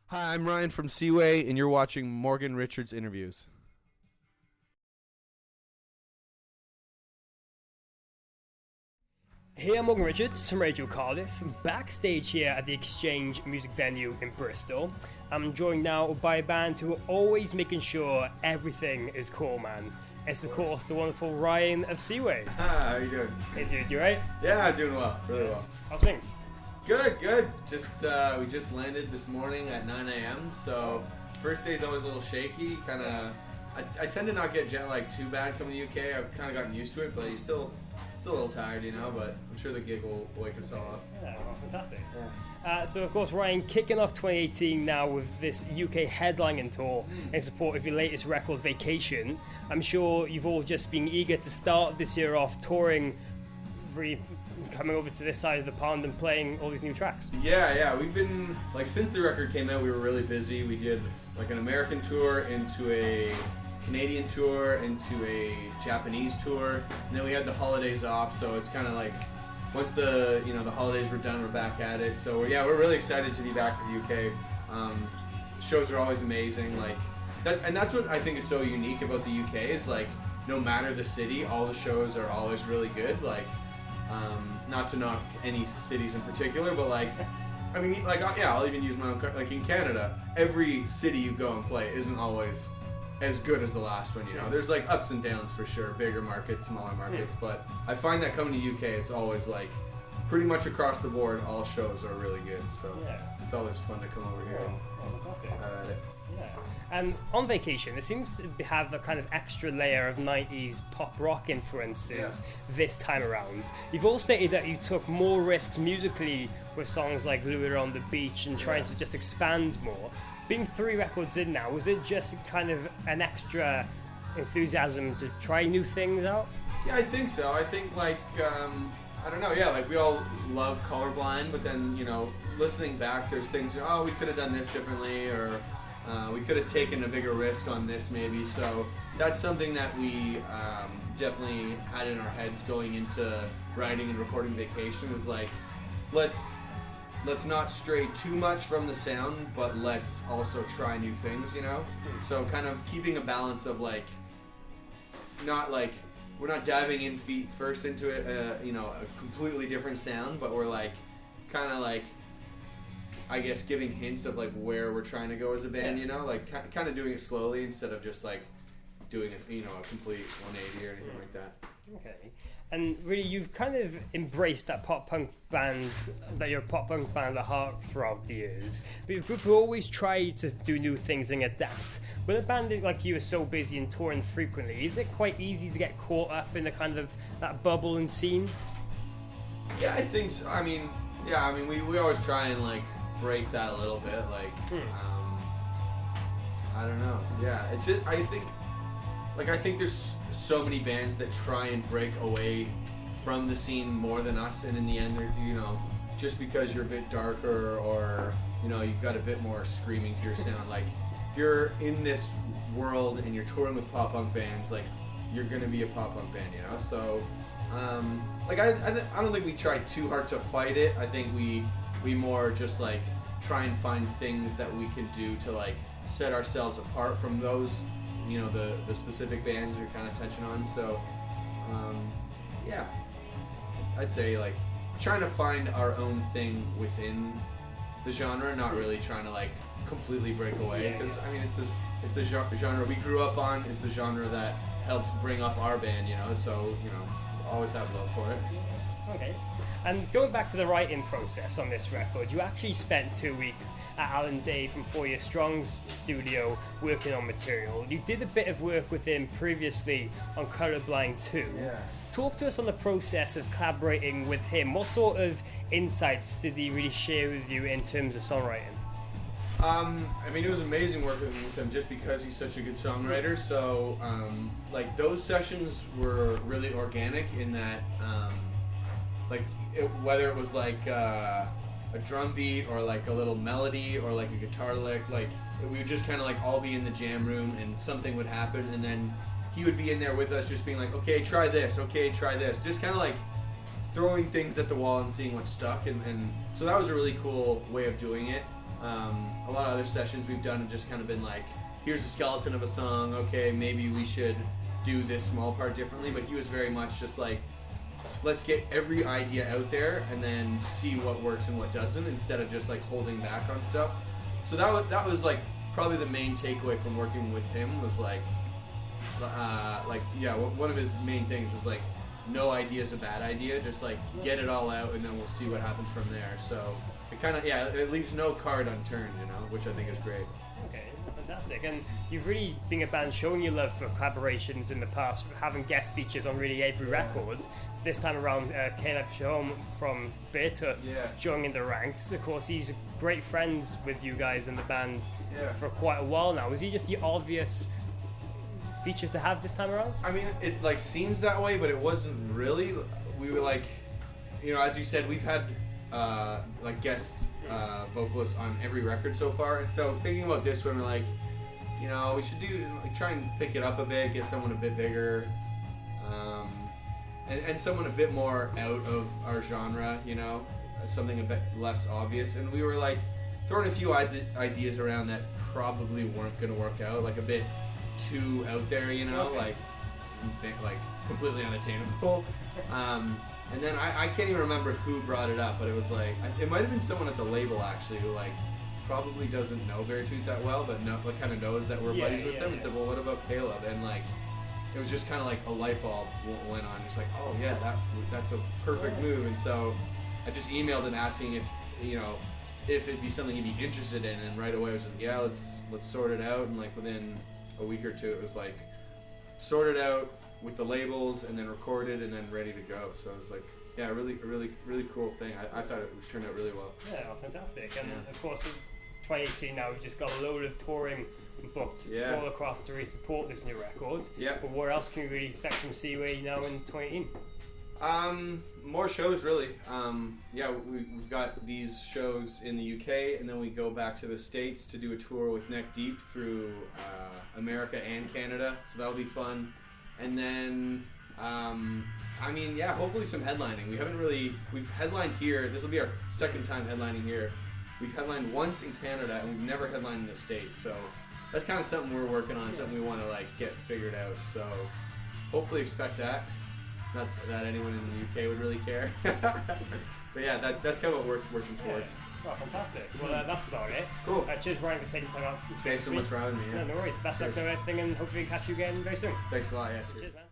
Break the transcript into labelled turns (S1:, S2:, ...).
S1: Hi, I'm Ryan from Seaway, and you're watching Morgan Richards Interviews.
S2: Hey, I'm Morgan Richards from Radio Cardiff, backstage here at the Exchange music venue in Bristol. I'm joined now by a band who are always making sure everything is cool, man. It's of course the wonderful Ryan of Seaway.
S1: Hi, how you doing?
S2: Hey dude, you right?
S1: Yeah, I'm doing well, really well.
S2: How's things?
S1: Good. We just landed this morning at 9 a.m. So first day's always a little shaky. I tend to not get jet lag too bad coming to the UK. I've kind of gotten used to it, but you're still a little tired, you know. But I'm sure the gig will wake us all up.
S2: Yeah, well, fantastic.
S1: Yeah.
S2: So of course, Ryan, kicking off 2018 now with this UK headlining tour in support of your latest record, Vacation. I'm sure you've all just been eager to start this year off touring, really coming over to this side of the pond and playing all these new tracks.
S1: Yeah. We've been, since the record came out, we were really busy. We did, an American tour into a Canadian tour into a Japanese tour, and then we had the holidays off, so it's kind of once the holidays were done, we're back at it. So we're really excited to be back in the UK. Shows are always amazing, and that's what I think is so unique about the UK is no matter the city, all the shows are always really good. Not to knock any cities in particular, but I'll even use my own. In Canada, every city you go and play isn't always as good as the last one. There's ups and downs for sure, bigger markets, smaller markets. But I find that coming to UK, it's always pretty much across the board, all shows are really good. So it's always fun to come over here.
S2: Oh, fantastic.
S1: At it.
S2: Yeah. And on Vacation, it seems to have a kind of extra layer of 90s pop rock influences this time around. You've all stated that you took more risks musically with songs like Lure on the Beach and trying to just expand more. Being 3 records in now, was it just kind of an extra enthusiasm to try new things out?
S1: Yeah, I think so. I think I don't know, we all love Colorblind, but then, listening back, there's things, we could have done this differently, or we could have taken a bigger risk on this maybe. So that's something that we definitely had in our heads going into writing and recording Vacation, was let's not stray too much from the sound, but let's also try new things, So kind of keeping a balance of we're not diving in feet first into it, a completely different sound, but we're I guess giving hints of where we're trying to go as a band, kind of doing it slowly instead of just doing it, a complete 180 or anything like that.
S2: Okay. And really, you've kind of embraced that pop punk band, that you're a pop punk band at heart throughout the years. But you've group who always try to do new things and adapt. When a band like you is so busy and touring frequently, is it quite easy to get caught up in the kind of that bubble and scene?
S1: Yeah, I think so. We always try and break that a little bit. I don't know. Yeah, it's just, I think there's so many bands that try and break away from the scene more than us, and in the end, they're, just because you're a bit darker or you've got a bit more screaming to your sound. If you're in this world and you're touring with pop punk bands, you're gonna be a pop punk band, So, I don't think we try too hard to fight it. I think we more just try and find things that we can do to set ourselves apart from those. The specific bands you're kind of touching on. So, I'd say trying to find our own thing within the genre, not really trying to completely break away. Because it's the genre we grew up on. It's the genre that helped bring up our band. So always have love for it.
S2: Okay. And going back to the writing process on this record, you actually spent 2 weeks at Alan Day from 4 Year Strong's studio working on material. You did a bit of work with him previously on Colorblind 2.
S1: Yeah.
S2: Talk to us on the process of collaborating with him. What sort of insights did he really share with you in terms of songwriting?
S1: It was amazing working with him just because he's such a good songwriter. So, those sessions were really organic in that, whether it was a drum beat or a little melody or a guitar lick, we would just kind of all be in the jam room and something would happen, and then he would be in there with us just being okay, try this, just kind of throwing things at the wall and seeing what stuck, and so that was a really cool way of doing it. A lot of other sessions we've done have just kind of been like, here's a skeleton of a song, okay, maybe we should do this small part differently, but he was very much just like, let's get every idea out there and then see what works and what doesn't, instead of just like holding back on stuff. So that was like probably the main takeaway from working with him, was like one of his main things was like, no idea is a bad idea, just like get it all out and then we'll see what happens from there. So it kind of, it leaves no card unturned, you know, which I think is great.
S2: Okay, fantastic. And you've really been a band showing your love for collaborations in the past, having guest features on really every record. This time around, Caleb Shahom from Beartooth joining the ranks. Of course, he's great friends with you guys in the band for quite a while now. Was he just the obvious feature to have this time around?
S1: I mean, it like seems that way, but it wasn't really. We were like, you know, as you said, we've had like guest vocalists on every record so far, and so thinking about this one, we're like, you know, we should do like try and pick it up a bit, get someone a bit bigger, and someone a bit more out of our genre, you know, something a bit less obvious. And we were like throwing a few ideas around that probably weren't going to work out, like a bit too out there, you know, like completely unattainable. And then I can't even remember who brought it up, but it was like, it might have been someone at the label actually who like probably doesn't know Beartooth that well, but kind of knows that we're buddies with them, and said, well, what about Caleb? And like, it was just kind of like a light bulb went on, just like, oh yeah, that's a perfect move. And so I just emailed him asking if, you know, if it'd be something he'd be interested in, and right away I was just like, yeah, let's sort it out. And like within a week or two, it was like sorted out with the labels and then recorded and then ready to go. So it was like, yeah, a really cool thing. I thought it turned out really well.
S2: Yeah, fantastic. And of course, in 2018 now, we've just got a load of touring booked all across to really support this new record. Yeah. But what else can we really expect from Seaway now in 2018?
S1: More shows, really. We've got these shows in the UK, and then we go back to the States to do a tour with Neck Deep through America and Canada, so that'll be fun. And then, hopefully some headlining. We've headlined here. This will be our second time headlining here. We've headlined once in Canada, and we've never headlined in the States, so that's kind of something we're working on, something we want to like get figured out. So hopefully expect that. Not that anyone in the UK would really care. But yeah, that's kind of what we're working towards.
S2: Well, fantastic. Well, that's about it.
S1: Cool.
S2: Cheers, Ryan, for taking time out.
S1: Thanks so much for having me.
S2: No worries. Best luck with everything, and hopefully catch you again very soon.
S1: Thanks a lot. Yeah.
S2: Cheers, man.